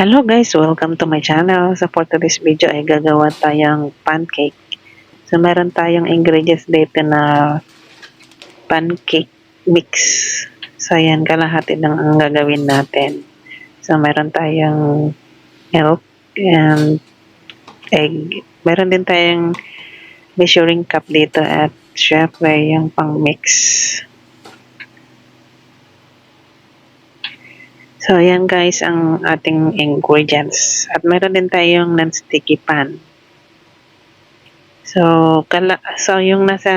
Hello guys, welcome to my channel. So for today's video ay gagawa tayong pancake. So meron tayong ingredients dito na pancake mix. So yan, kalahati lang ang gagawin natin. So meron tayong milk and egg. Meron din tayong measuring cup dito at syempre yung pang mix. So yan guys ang ating ingredients. At meron din tayong non-sticky pan. So yung nasa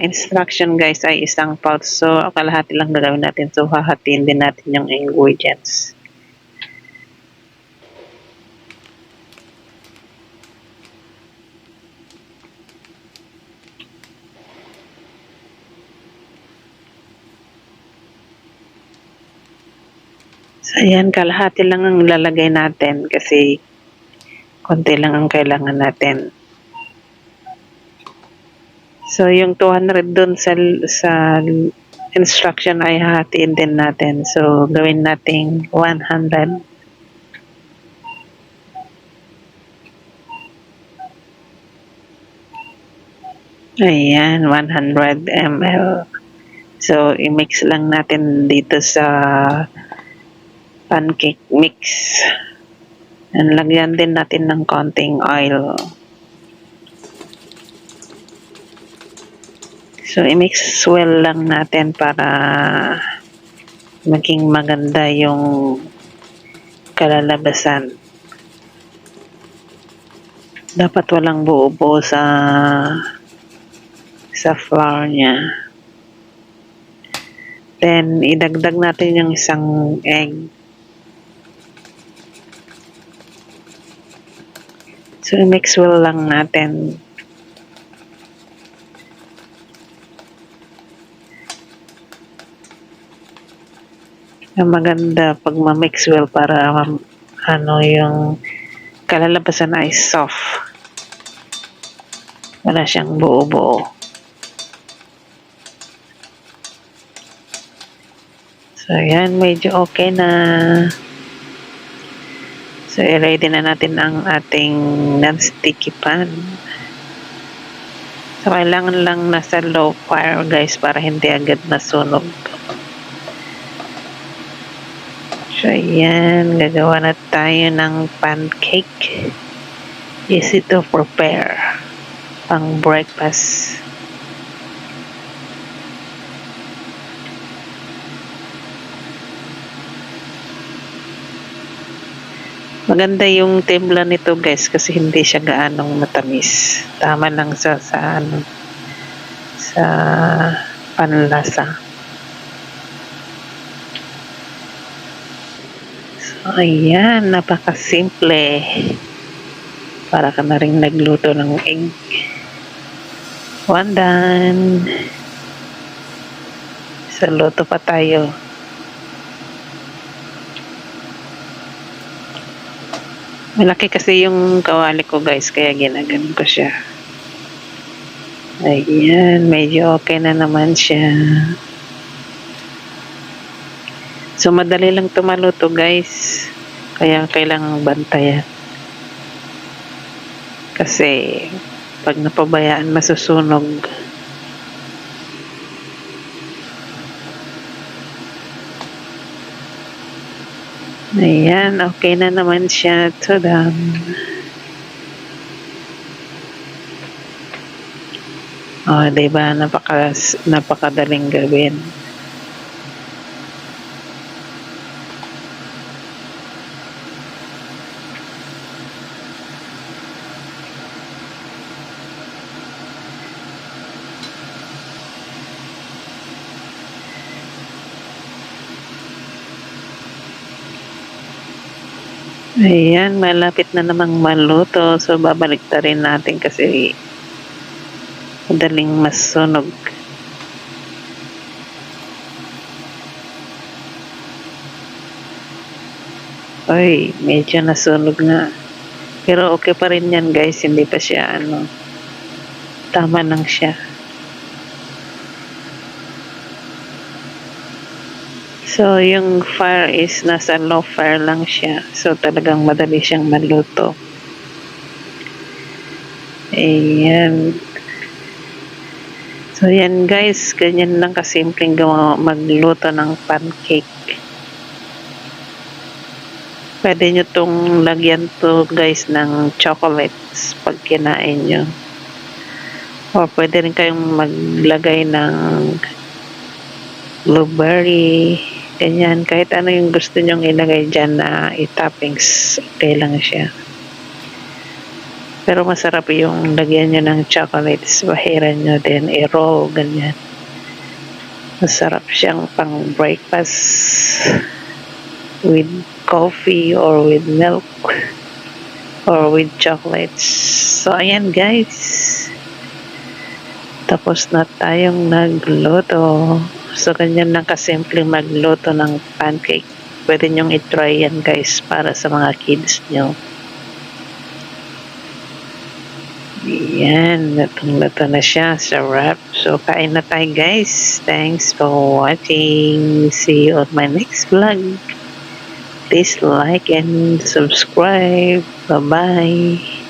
instruction guys ay isang pouch. So kalahati lang gagawin natin. So hahatiin din natin yung ingredients. So ayan, kalahati lang ang lalagay natin kasi konti lang ang kailangan natin. So yung 200 dun sa instruction ay hahatiin din natin. So gawin nating 100. Ayan, 100 ml. So i-mix lang natin dito sa pancake mix. And lagyan din natin ng konting oil. So i-mix well lang natin para maging maganda yung kalalabasan. Dapat walang buo-buo sa flour niya. Then idagdag natin yung isang egg. So i-mix well lang natin. Ang maganda pag ma-mix well para yung kalalabasan ay soft. Wala siyang buo-buo. So yan, medyo okay na. So i-ready na natin ang ating non-sticky pan. So kailangan lang nasa low fire guys para hindi agad masunog. So ayan, gagawa na tayo ng pancake. Easy to prepare. Pang breakfast. Maganda yung timpla nito guys kasi hindi siya gaanong matamis. Tama lang sa panlasa. So ayan, napakasimple. Para ka na rin nagluto ng egg. One done. So luto pa tayo. Malaki kasi yung kawali ko guys, kaya ginaganon ko siya. Ayan, medyo okay na naman siya. So madali lang ito maluto guys, kaya kailangang bantayan. Kasi pag napabayaan masusunog. Ayan, okay na naman siya. Tada! Oh, diba? Napakadaling gawin. Ayan, malapit na namang maluto. So, babalik ta rin natin kasi madaling masunog. Ay, medyo nasunog na. Pero okay pa rin yan guys. Hindi pa siya tama lang siya. So, yung fire is nasa low fire lang siya. So, talagang madali siyang maluto. Ayan. So, yan guys. Ganyan lang kasimpleng magluto ng pancake. Pwede nyo tong lagyan to guys ng chocolates pag kinain nyo. O pwede rin kayong maglagay ng blueberry, ganyan. Kahit ano yung gusto nyong ilagay dyan na toppings, okay lang siya. Pero masarap yung lagyan nyo ng chocolates. Bahiran nyo din, i-roll, ganyan. Masarap siyang pang breakfast with coffee or with milk or with chocolates. So, ayan guys. Tapos na tayong nagluto. So, ganyan lang kasimple magluto ng pancake. Pwede nyong itry yan guys para sa mga kids nyo. Yan, luto na siya sa wrap. So, kain na tayo guys. Thanks for watching. See you on my next vlog. Please like and subscribe. Bye-bye.